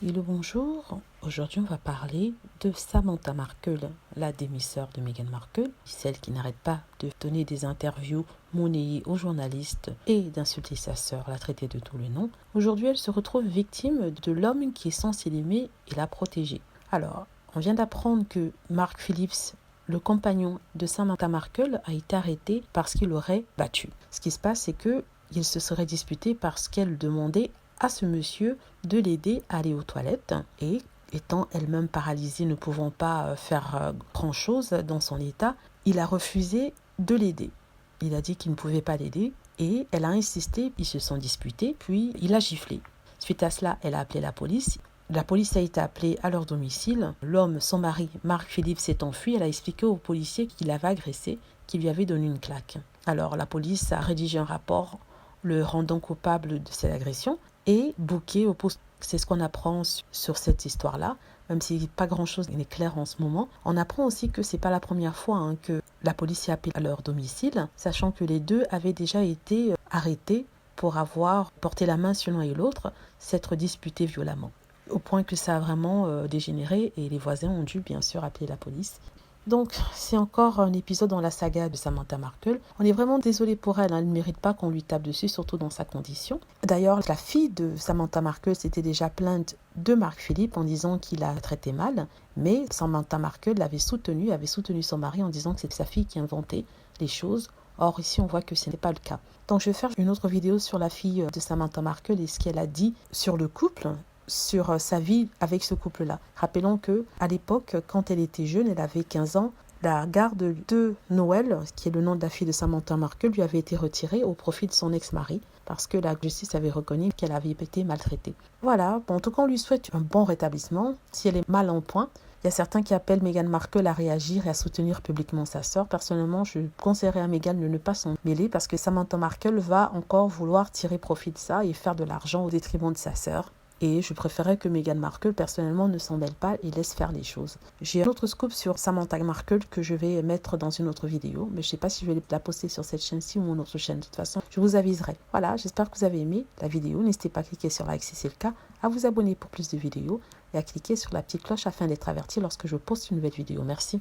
Et le bonjour, aujourd'hui on va parler de Samantha Markle, la demi-sœur de Meghan Markle, celle qui n'arrête pas de donner des interviews monnayées aux journalistes et d'insulter sa sœur, la traiter de tous les noms. Aujourd'hui elle se retrouve victime de l'homme qui est censé l'aimer et la protéger. Alors, on vient d'apprendre que Mark Phillips, le compagnon de Samantha Markle, a été arrêté parce qu'il l'aurait battu. Ce qui se passe, c'est qu'il se serait disputé parce qu'elle demandait à ce monsieur de l'aider à aller aux toilettes et étant elle-même paralysée, ne pouvant pas faire grand-chose dans son état, il a refusé de l'aider. Il a dit qu'il ne pouvait pas l'aider et elle a insisté, ils se sont disputés, puis il a giflé. Suite à cela, elle a appelé la police. La police a été appelée à leur domicile. L'homme, son mari, Mark Phillips, s'est enfui. Elle a expliqué aux policiers qu'il l'avait agressé, qu'il lui avait donné une claque. Alors la police a rédigé un rapport le rendant coupable de cette agression et booké au poste. C'est ce qu'on apprend sur cette histoire-là, même si pas grand-chose n'est clair en ce moment. On apprend aussi que c'est pas la première fois que la police est appelée à leur domicile, sachant que les deux avaient déjà été arrêtés pour avoir porté la main sur l'un et l'autre, s'être disputés violemment. Au point que ça a vraiment dégénéré et les voisins ont dû bien sûr appeler la police. Donc, c'est encore un épisode dans la saga de Samantha Markle. On est vraiment désolé pour elle, elle ne mérite pas qu'on lui tape dessus, surtout dans sa condition. D'ailleurs, la fille de Samantha Markle s'était déjà plainte de Mark Phillips en disant qu'il la traitait mal, mais Samantha Markle avait soutenu son mari en disant que c'était sa fille qui inventait les choses. Or, ici, on voit que ce n'est pas le cas. Donc, je vais faire une autre vidéo sur la fille de Samantha Markle et ce qu'elle a dit sur le couple, sur sa vie avec ce couple-là. Rappelons que à l'époque, quand elle était jeune, elle avait 15 ans, la garde de Noël, qui est le nom de la fille de Samantha Markle, lui avait été retirée au profit de son ex-mari parce que la justice avait reconnu qu'elle avait été maltraitée. Voilà, bon, en tout cas, on lui souhaite un bon rétablissement. Si elle est mal en point, il y a certains qui appellent Meghan Markle à réagir et à soutenir publiquement sa sœur. Personnellement, je conseillerais à Meghan de ne pas s'en mêler parce que Samantha Markle va encore vouloir tirer profit de ça et faire de l'argent au détriment de sa sœur. Et je préférais que Meghan Markle, personnellement, ne s'en mêle pas et laisse faire les choses. J'ai un autre scoop sur Samantha Markle que je vais mettre dans une autre vidéo. Mais je ne sais pas si je vais la poster sur cette chaîne-ci ou une autre chaîne. De toute façon, je vous aviserai. Voilà, j'espère que vous avez aimé la vidéo. N'hésitez pas à cliquer sur like si c'est le cas, à vous abonner pour plus de vidéos et à cliquer sur la petite cloche afin d'être averti lorsque je poste une nouvelle vidéo. Merci.